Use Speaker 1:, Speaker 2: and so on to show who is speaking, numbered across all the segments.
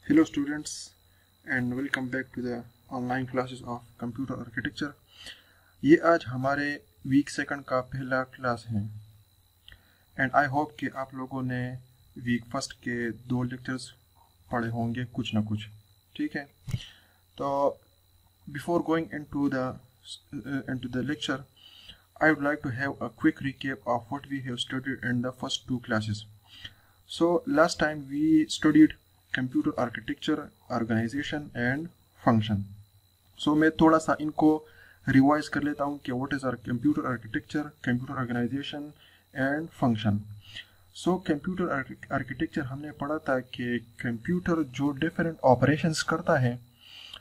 Speaker 1: Hello students and welcome back to the online classes of computer architecture। ये आज हमारे week second का पहला क्लास है एंड आई होप कि आप लोगों ने वीक फर्स्ट के 2 लेक्चर्स पढ़े होंगे कुछ ना कुछ। ठीक है, तो before going into the lecture I would like to have a quick recap of what we have studied in the first 2 classes. So last time we studied computer architecture, organisation and function. So मैं थोड़ा सा इनको revise कर लेता हूँ कि what is are computer architecture, computer organisation and function. So computer architecture हमने पढ़ा था कि कंप्यूटर जो डिफरेंट ऑपरेशंस करता है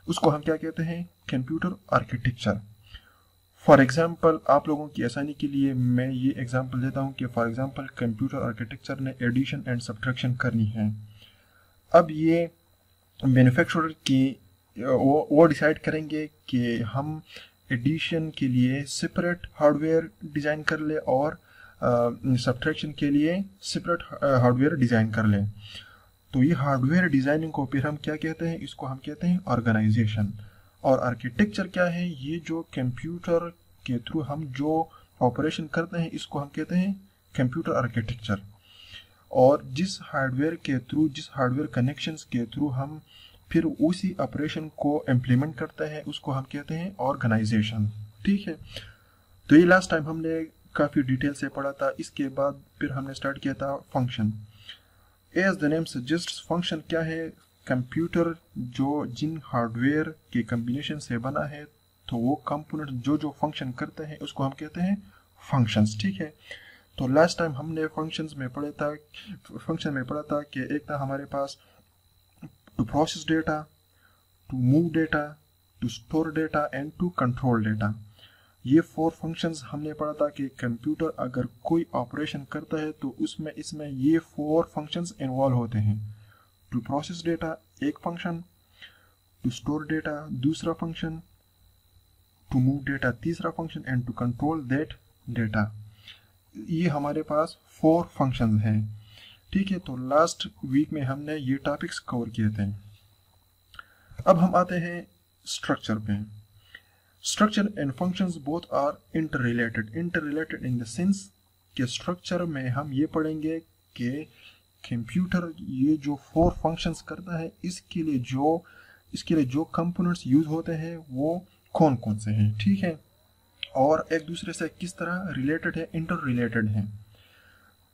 Speaker 1: उसको हम क्या कहते हैं, कंप्यूटर आर्किटेक्चर। फॉर एग्जाम्पल, आप लोगों की आसानी के लिए मैं ये एग्जाम्पल देता हूँ कि फॉर एग्जाम्पल कंप्यूटर आर्किटेक्चर ने एडिशन एंड सब्ट्रैक्शन करनी है। अब ये मैन्युफैक्चरर की वो डिसाइड करेंगे कि हम एडिशन के लिए सेपरेट हार्डवेयर डिज़ाइन कर ले और सब्ट्रैक्शन के लिए सेपरेट हार्डवेयर डिज़ाइन कर ले। तो ये हार्डवेयर डिज़ाइनिंग को फिर हम क्या कहते हैं, इसको हम कहते हैं ऑर्गेनाइजेशन। और आर्किटेक्चर क्या है, ये जो कंप्यूटर के थ्रू हम जो ऑपरेशन करते हैं इसको हम कहते हैं कंप्यूटर आर्किटेक्चर। और जिस हार्डवेयर के थ्रू, जिस हार्डवेयर कनेक्शंस के थ्रू हम फिर उसी ऑपरेशन को इम्प्लीमेंट करते हैं उसको हम कहते हैं ऑर्गेनाइजेशन। ठीक है, तो ये लास्ट टाइम हमने काफ़ी डिटेल से पढ़ा था। इसके बाद फिर हमने स्टार्ट किया था function. As the name suggests, function क्या है, कंप्यूटर जो जिन हार्डवेयर के कम्बिनेशन से बना है तो वो कंपोनेंट जो जो फंक्शन करते हैं उसको हम कहते हैं फंक्शंस। ठीक है, तो लास्ट टाइम हमने फंक्शन में पढ़ा था कि एक था हमारे पास to process data, to move data, to store data and to control data. ये 4 फंक्शंस हमने पढ़ा था कि कंप्यूटर अगर कोई ऑपरेशन करता है तो इसमें ये 4 फंक्शंस इन्वॉल्व होते हैं। टू प्रोसेस डेटा एक फंक्शन, टू स्टोर डेटा दूसरा फंक्शन, टू मूव डेटा तीसरा function and to control that data. ये हमारे पास 4 फंक्शंस हैं। ठीक है, तो लास्ट वीक में हमने ये टॉपिक्स कवर किए थे। अब हम आते हैं स्ट्रक्चर पे। Structure and functions both are interrelated in the sense कि स्ट्रक्चर में हम ये पढ़ेंगे कि कंप्यूटर ये जो 4 फंक्शंस करता है इसके लिए जो कंपोनेंट्स यूज होते हैं वो कौन कौन से हैं। ठीक है, और एक दूसरे से किस तरह रिलेटेड है, इंटर रिलेटेड है।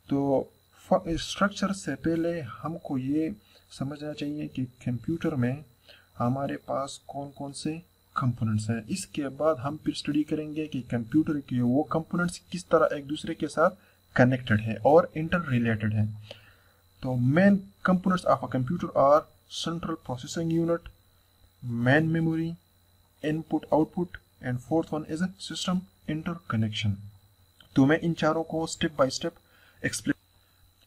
Speaker 1: तो स्ट्रक्चर से पहले हमको ये समझना चाहिए कि कंप्यूटर में हमारे पास कौन कौन से कंपोनेंट्स हैं। इसके बाद हम फिर स्टडी करेंगे कि कंप्यूटर के वो कंपोनेंट्स किस तरह एक दूसरे के साथ कनेक्टेड है और इंटर रिलेटेड है। तो main components of a computer are central processing unit, main memory, input output and fourth one is system interconnection. तो मैं इन चारों को step by step explain.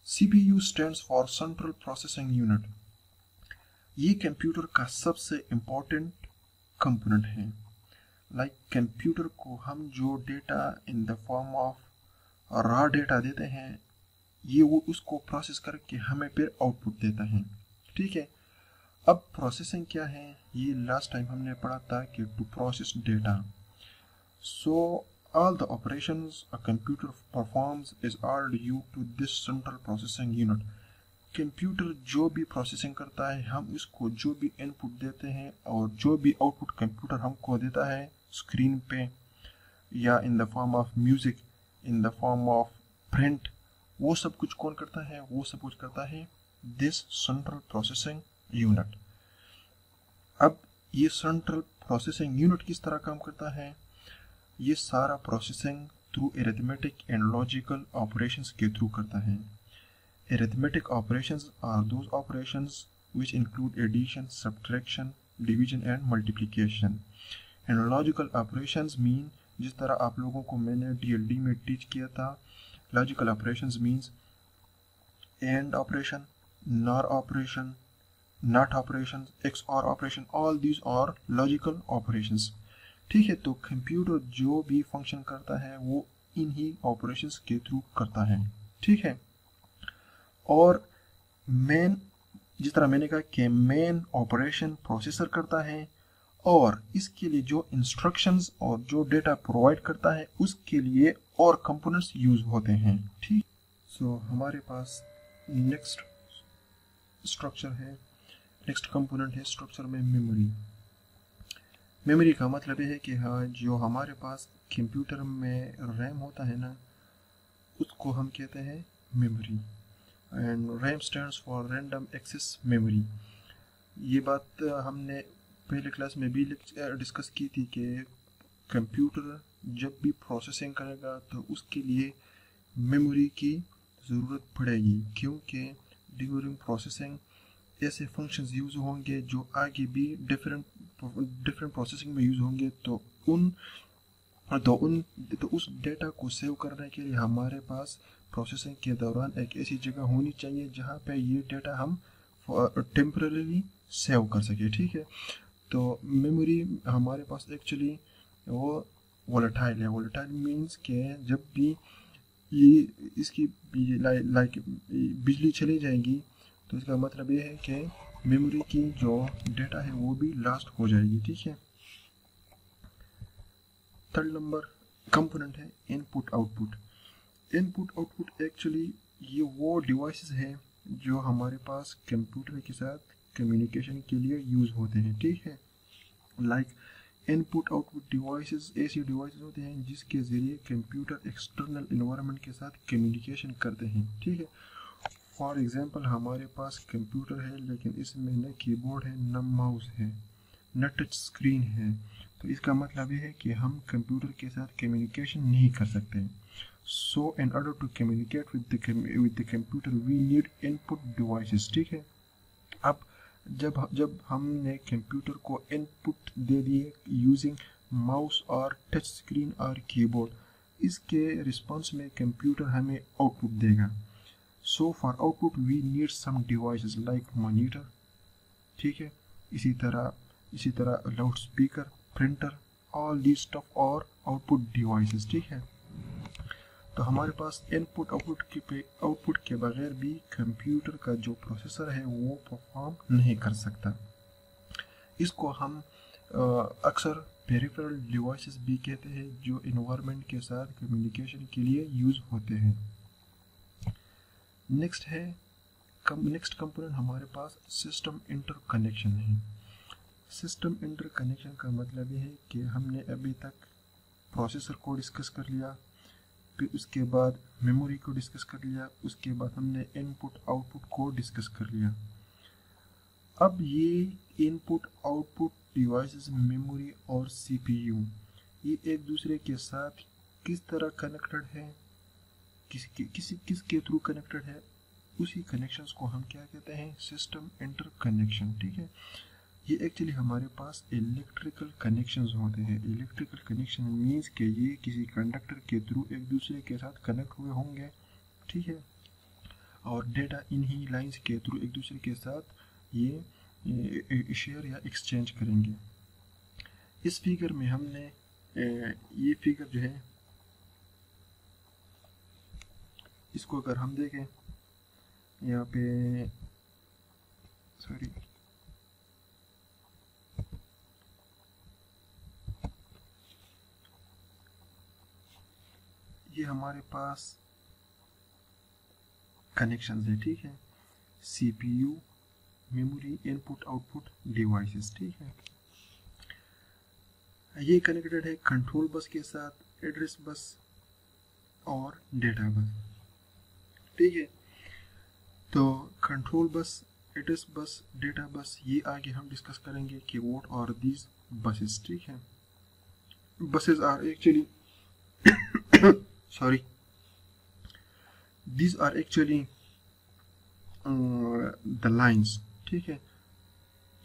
Speaker 1: CPU stands for central processing unit. ये computer का सबसे इम्पोर्टेंट कंपोनेंट है। Like computer को हम जो data in the form of raw data देते हैं ये वो उसको प्रोसेस करके हमें फिर आउटपुट देता है। ठीक है, अब प्रोसेसिंग क्या है, ये लास्ट टाइम हमने पढ़ा था कि to process data. So all the operations a computer performs is all due to this central processing unit. Computer जो भी प्रोसेसिंग करता है हम इसको जो भी इनपुट देते हैं और जो भी आउटपुट कंप्यूटर हमको देता है स्क्रीन पे या इन the form of music, in the form of print, वो सब कुछ कौन करता है, वो सब कुछ करता है दिस सेंट्रल प्रोसेसिंग यूनिट। अब ये सेंट्रल प्रोसेसिंग यूनिट किस तरह काम करता है, ये सारा processing through arithmetic and logical operations के थ्रू करता है। Arithmetic operations are those operations which include addition, subtraction, division and multiplication. And logical operations mean, जिस तरह आप लोगों को मैंने डीएलडी में टीच किया था, logical operations means and operation, nor operation, not operation, XOR operation, all these are logical operations. ठीक है, तो कंप्यूटर जो भी फंक्शन करता है वो इन ही ऑपरेशंस के थ्रू करता है। ठीक है, और मेन जिस तरह मैंने कहा कि मेन ऑपरेशन प्रोसेसर करता है, और इसके लिए जो इंस्ट्रक्शंस और जो डेटा प्रोवाइड करता है उसके लिए और कंपोनेंट्स यूज होते हैं। ठीक, सो हमारे पास नेक्स्ट स्ट्रक्चर है, नेक्स्ट कंपोनेंट है स्ट्रक्चर में मेमोरी। मेमोरी का मतलब ये है कि हाँ, जो हमारे पास कंप्यूटर में रैम होता है ना, उसको हम कहते हैं memory, and RAM stands for random access memory. ये बात हमने पहले क्लास में भी डिस्कस की थी कि कंप्यूटर जब भी प्रोसेसिंग करेगा तो उसके लिए मेमोरी की ज़रूरत पड़ेगी, क्योंकि ड्यूरिंग प्रोसेसिंग ऐसे फंक्शंस यूज़ होंगे जो आगे भी डिफरेंट प्रोसेसिंग में यूज़ होंगे। तो उस डेटा को सेव करने के लिए हमारे पास प्रोसेसिंग के दौरान एक ऐसी जगह होनी चाहिए जहाँ पे ये डेटा हम टेम्पररीली सेव कर सके। ठीक है, तो मेमोरी हमारे पास एक्चुअली वो वोलेटाइल है। वोलेटाइल मीन्स के जब भी ये इसकी लाइक बिजली चली जाएगी तो इसका मतलब ये है कि मेमोरी की जो डेटा है वो भी लॉस्ट हो जाएगी। ठीक है, थर्ड नंबर कंपोनेंट है input output. Input output actually ये वो डिवाइसेस है जो हमारे पास कंप्यूटर के साथ कम्युनिकेशन के लिए यूज़ होते हैं। ठीक है, लाइक इनपुट आउटपुट डिवाइसेस ऐसे डिवाइसेस होते हैं जिसके ज़रिए कंप्यूटर एक्सटर्नल इन्वायरमेंट के साथ कम्युनिकेशन करते हैं। ठीक है, फॉर एग्जांपल हमारे पास कंप्यूटर है लेकिन इसमें न कीबोर्ड है, न माउस है, न टच स्क्रीन है, तो इसका मतलब ये है कि हम कंप्यूटर के साथ कम्युनिकेशन नहीं कर सकते। So in order to communicate with the computer we need input devices. ठीक है, अब जब हमने कंप्यूटर को इनपुट दे दिए यूजिंग माउस और टच स्क्रीन और कीबोर्ड, इसके रिस्पॉन्स में कंप्यूटर हमें आउटपुट देगा। So for output we need some devices like monitor. ठीक है, इसी तरह loud speaker, printer, all this stuff और आउटपुट डिवाइसेस। ठीक है, तो हमारे पास इनपुट आउटपुट के बगैर भी कंप्यूटर का जो प्रोसेसर है वो परफॉर्म नहीं कर सकता। इसको हम अक्सर पेरिफेरल डिवाइसेस भी कहते हैं जो इन्वायरमेंट के साथ कम्युनिकेशन के लिए यूज होते हैं। नेक्स्ट कंपोनेंट हमारे पास सिस्टम इंटरकनेक्शन है। सिस्टम इंटरकनेक्शन का मतलब ये है कि हमने अभी तक प्रोसेसर को डिस्कस कर लिया, फिर उसके बाद मेमोरी को डिस्कस कर लिया, उसके बाद हमने इनपुट आउटपुट को डिस्कस कर लिया। अब ये इनपुट आउटपुट डिवाइसेस, मेमोरी और सीपीयू, ये एक दूसरे के साथ किस तरह कनेक्टेड है, किसके थ्रू कनेक्टेड है, उसी कनेक्शंस को हम क्या कहते हैं, सिस्टम इंटरकनेक्शन। ठीक है, ये एक्चुअली हमारे पास इलेक्ट्रिकल कनेक्शंस होते हैं। इलेक्ट्रिकल कनेक्शन मीन्स कि ये किसी कंडक्टर के थ्रू एक दूसरे के साथ कनेक्ट हुए होंगे। ठीक है, और डेटा इन्हीं लाइंस के थ्रू एक दूसरे के साथ ये शेयर या एक्सचेंज करेंगे। इस फिगर में हमने ये फिगर जो है इसको अगर हम देखें यहाँ पे, सॉरी, ये हमारे पास कनेक्शंस है। ठीक है, CPU, memory, input output devices. ठीक है, ये कनेक्टेड है कंट्रोल बस के साथ, एड्रेस बस और डेटा बस। ठीक है, तो control bus, address bus, data bus, ये आगे हम डिस्कस करेंगे कि व्हाट आर दीज बसेस। ठीक है, buses are actually sorry, these are actually the lines, ठीक है,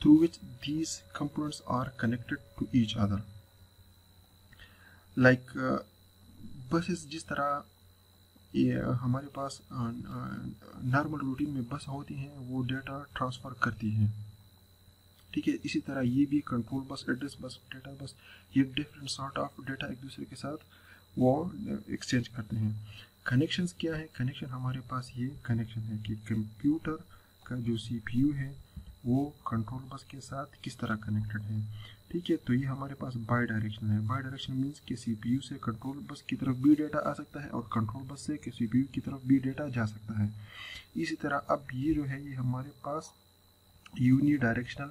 Speaker 1: through which these components are connected to each other. Like buses, जिस तरह ये हमारे पास नॉर्मल रूटीन में बस होती हैं वो डेटा ट्रांसफ़र करती हैं। ठीक है, इसी तरह ये भी control bus, address bus, data bus, ये डिफरेंट सॉर्ट ऑफ डेटा एक दूसरे के साथ वो एक्सचेंज करते हैं। कनेक्शंस क्या है? कनेक्शन हमारे पास ये कनेक्शन है कि कंप्यूटर का जो CPU है वो कंट्रोल बस के साथ किस तरह कनेक्टेड है। ठीक है, तो ये हमारे पास बाई डायरेक्शनल है। बाई डायरेक्शनल मीन्स कि CPU से कंट्रोल बस की तरफ भी डेटा आ सकता है और कंट्रोल बस से CPU की तरफ भी डेटा जा सकता है। इसी तरह अब ये जो है ये हमारे पास यूनिडायरेक्शनल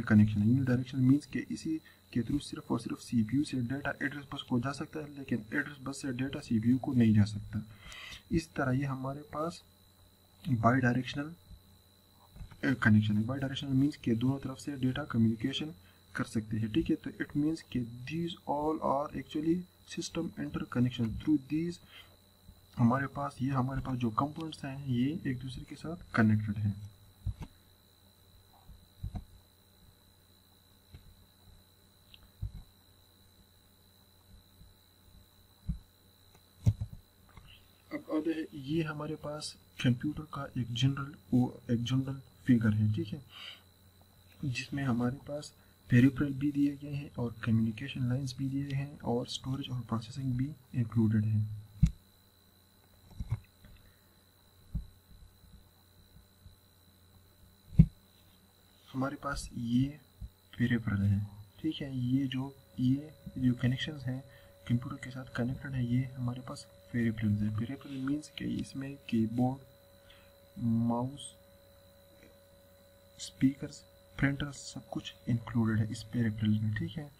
Speaker 1: कनेक्शन है। यूनिडायरेक्शनल मीन्स कि इसी के थ्रू सिर्फ और सिर्फ CPU से डेटा एड्रेस बस को जा सकता है, लेकिन एड्रेस बस से डेटा CPU को नहीं जा सकता। इस तरह ये हमारे पास बाई डायरेक्शनल कनेक्शन है। बाई डायरेक्शनल मीन्स के दोनों तरफ से डेटा कम्युनिकेशन कर सकते हैं। ठीक है, तो इट मीन्स के these all are actually system interconnection. Through these हमारे पास जो कंपोनेंट्स हैं ये एक दूसरे के साथ कनेक्टेड हैं। अब ये हमारे पास कंप्यूटर का एक जनरल फिगर है। ठीक है, जिसमें हमारे पास पेरिफेरल भी दिए गए हैं और कम्युनिकेशन लाइंस भी दिए हैं और स्टोरेज और प्रोसेसिंग भी इंक्लूडेड है। हमारे पास ये पेरिफेरल है। ठीक है, ये जो कनेक्शंस हैं कंप्यूटर के साथ कनेक्टेड है, ये हमारे पास पेरिफेरल है। पेरिफेरल मीन्स कि इसमें कीबोर्ड, माउस, स्पीकर्स, प्रिंटर्स सब कुछ इंक्लूडेड है इस पेरिफेरल में। ठीक है,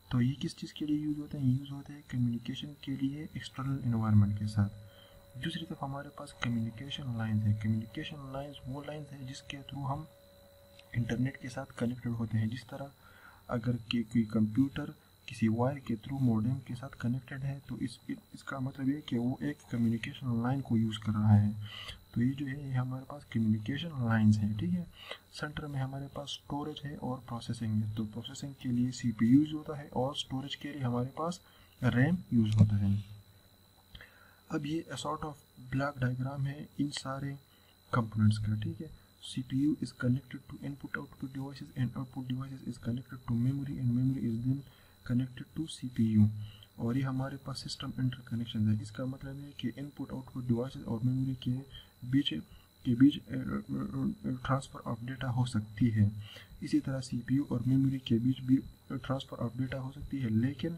Speaker 1: तो ये किस चीज़ के लिए यूज़ होते हैं? यूज़ होते हैं कम्युनिकेशन के लिए एक्सटर्नल एनवायरनमेंट के साथ। दूसरी तरफ हमारे पास कम्युनिकेशन लाइंस है। कम्युनिकेशन लाइंस वो लाइंस है जिसके थ्रू हम इंटरनेट के साथ कनेक्टेड होते हैं। जिस तरह अगर कोई कंप्यूटर किसी वायर के थ्रू मॉडेम के साथ कनेक्टेड है तो इसका मतलब ये कि वो एक कम्युनिकेशन लाइन को यूज़ कर रहा है। तो ये जो है ये हमारे पास कम्युनिकेशन लाइंस है। ठीक है, सेंटर में हमारे पास स्टोरेज है और प्रोसेसिंग है। तो प्रोसेसिंग के लिए CPU यूज़ होता है और स्टोरेज के लिए हमारे पास RAM यूज़ होता है। अब ये सॉर्ट ऑफ ब्लॉक डायग्राम है इन सारे कंपोनेंट्स का। ठीक है, CPU is connected to input-output devices and output devices is connected to memory and memory is then connected to CPU। और ये हमारे पास सिस्टम इंटरकनेक्शन है। इसका मतलब है कि इनपुट आउटपुट डिवाइसेस और मेमोरी के बीच ट्रांसफ़र ऑफ डेटा हो सकती है। इसी तरह CPU और मेमोरी के बीच भी ट्रांसफ़र ऑफ डेटा हो सकती है, लेकिन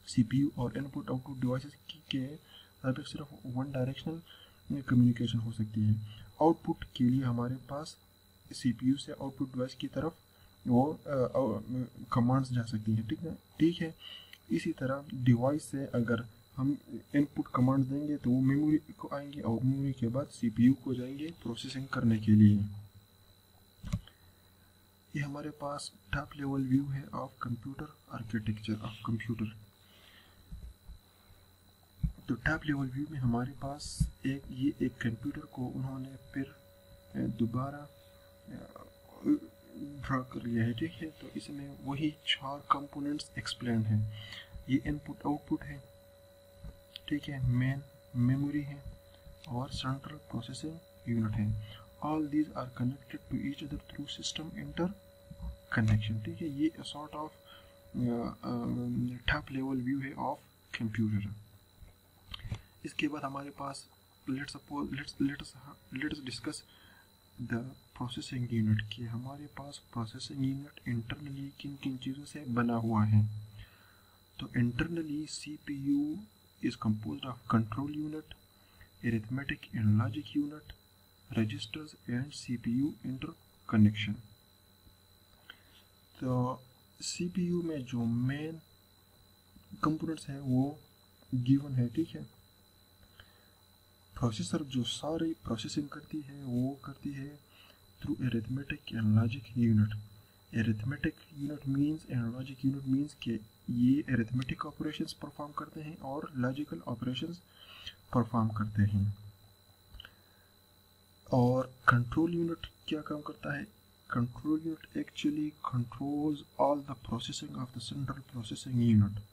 Speaker 1: CPU और इनपुट आउटपुट डिवाइसेस के साथ सिर्फ वन डायरेक्शनल कम्युनिकेशन हो सकती है। आउटपुट के लिए हमारे पास CPU से आउटपुट डिवाइस की तरफ वो कमांड्स जा सकती हैं। ठीक है, इसी तरह डिवाइस से अगर हम इनपुट कमांड्स देंगे तो वो मेमोरी को आएंगे और मेमोरी के बाद CPU को जाएंगे प्रोसेसिंग करने के लिए। ये हमारे पास टॉप लेवल व्यू है ऑफ कंप्यूटर आर्किटेक्चर ऑफ कंप्यूटर। तो टॉप लेवल व्यू में हमारे पास एक कंप्यूटर को उन्होंने फिर दोबारा ड्रा कर लिया है। ठीक है, तो इसमें वही 4 कंपोनेंट्स एक्सप्लेन हैं। ये इनपुट आउटपुट है, ठीक है, मेन मेमोरी है और सेंट्रल प्रोसेसिंग यूनिट है। All these are connected to each other through system interconnection. ठीक है, ये sort of top level view है ऑफ कंप्यूटर। इसके बाद हमारे पास let's discuss the processing unit कि हमारे पास प्रोसेसिंग यूनिट इंटरनली किन किन चीज़ों से बना हुआ है। तो internally CPU is composed of control unit, arithmetic and logic unit, registers and CPU interconnection। तो CPU में जो मेन कंपोनेंट्स हैं वो गिवन है। ठीक है, प्रोसेसर जो सारी प्रोसेसिंग करती है वो करती है through arithmetic and logic unit. Arithmetic unit means and logic unit means के ये अरिथमेटिक ऑपरेशंस परफॉर्म करते हैं और लॉजिकल ऑपरेशंस परफॉर्म करते हैं। और कंट्रोल यूनिट क्या काम करता है? Control unit actually controls all the processing of the central processing unit.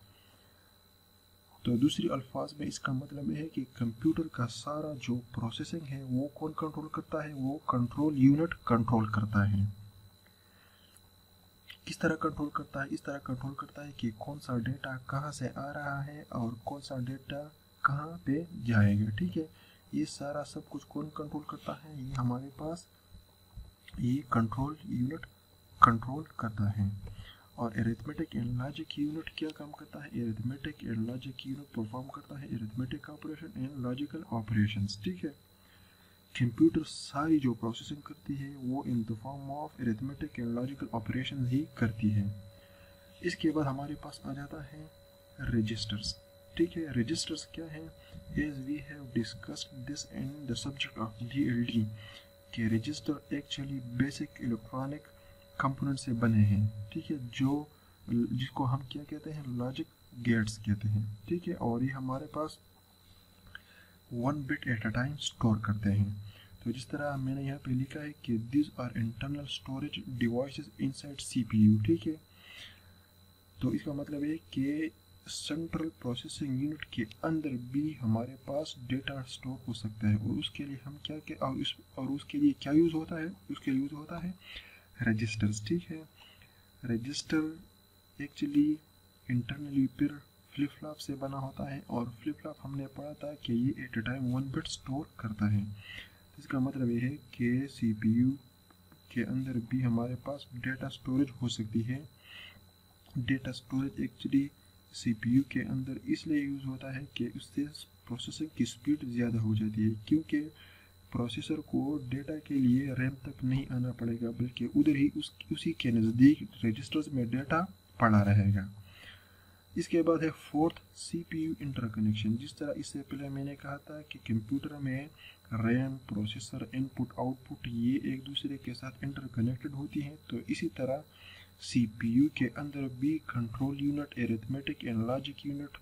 Speaker 1: तो दूसरी अल्फाज में इसका मतलब है कि कंप्यूटर का सारा जो प्रोसेसिंग है वो कौन कंट्रोल करता है? वो कंट्रोल यूनिट कंट्रोल करता है। किस तरह कंट्रोल करता है? इस तरह कंट्रोल करता है कि कौन सा डेटा कहाँ से आ रहा है और कौन सा डेटा कहाँ पे जाएगा। ठीक है, ये सारा सब कुछ कौन कंट्रोल करता है? ये हमारे पास ये कंट्रोल यूनिट कंट्रोल करता है। और अरिथमेटिक एंड लॉजिक यूनिट क्या काम करता है? Arithmetic and logic unit perform करता है arithmetic operation and logical operations. ठीक है, कंप्यूटर सारी जो प्रोसेसिंग करती है वो in the form of arithmetic and logical operation ही करती है। इसके बाद हमारे पास आ जाता है रजिस्टर्स। ठीक है, रजिस्टर्स क्या है? As we have discussed this in the subject of DLD के register actually basic electronic component से बने हैं। ठीक है, जो जिसको हम क्या कहते हैं? लॉजिक गेट्स कहते हैं। ठीक है, और ये हमारे पास 1 bit at a time store करते हैं। तो जिस तरह मैंने यहाँ पे लिखा है कि this are internal storage devices inside CPU। ठीक है, तो इसका मतलब है कि सेंट्रल प्रोसेसिंग यूनिट के अंदर भी हमारे पास डेटा स्टोर हो सकता है। और उसके लिए हम क्या और उसके लिए क्या यूज़ होता है? उसके लिए यूज़ होता है रजिस्टर्स। ठीक है, रजिस्टर एक्चुअली इंटरनली फिर फ्लिप फ्लॉप से बना होता है, और फ्लिप फ्लॉप हमने पढ़ा था कि ये at a time 1 bit store करता है। इसका मतलब ये है कि CPU के अंदर भी हमारे पास डेटा स्टोरेज हो सकती है। डेटा स्टोरेज एक्चुअली CPU के अंदर इसलिए यूज़ होता है कि उससे प्रोसेसिंग की स्पीड ज़्यादा हो जाती है, क्योंकि प्रोसेसर को डेटा के लिए रैम तक नहीं आना पड़ेगा, बल्कि उधर ही उसी के नज़दीक रजिस्टर्स में डेटा पड़ा रहेगा। इसके बाद है फोर्थ CPU इंटरकनेक्शन। जिस तरह इससे पहले मैंने कहा था कि कंप्यूटर में रैम, प्रोसेसर, इनपुट, आउटपुट ये एक दूसरे के साथ इंटरकनेक्टेड होती हैं, तो इसी तरह CPU के अंदर भी control unit, arithmetic and logic unit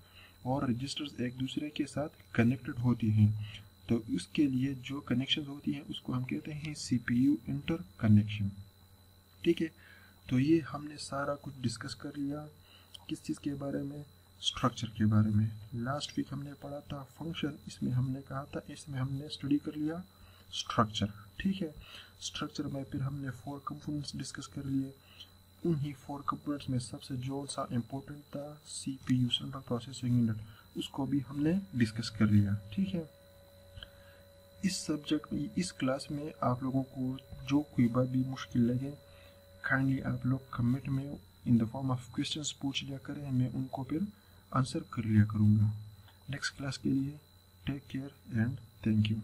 Speaker 1: और रजिस्टर्स एक दूसरे के साथ कनेक्टेड होती हैं। तो उसके लिए जो कनेक्शन होती हैं उसको हम कहते हैं CPU इंटरकनेक्शन। ठीक है, तो ये हमने सारा कुछ डिस्कस कर लिया। किस चीज़ के बारे में? स्ट्रक्चर के बारे में। लास्ट वीक हमने पढ़ा था फंक्शन, इसमें हमने कहा था, इसमें हमने स्टडी कर लिया स्ट्रक्चर। ठीक है, स्ट्रक्चर में फिर हमने 4 कंपोनेंट्स डिस्कस कर लिए। उन्हीं 4 कंपोनेंट्स में सबसे जो सा इम्पोर्टेंट था CPU सेंट्रल प्रोसेसिंग यूनिट, उसको भी हमने डिस्कस कर लिया। ठीक है, इस सब्जेक्ट में, इस क्लास में आप लोगों को जो कोई बात भी मुश्किल लगे, काइंडली आप लोग कमेंट में इन द फॉर्म ऑफ क्वेश्चंस पूछ लिया करें, मैं उनको फिर आंसर कर लिया करूँगा। नेक्स्ट क्लास के लिए take care and thank you.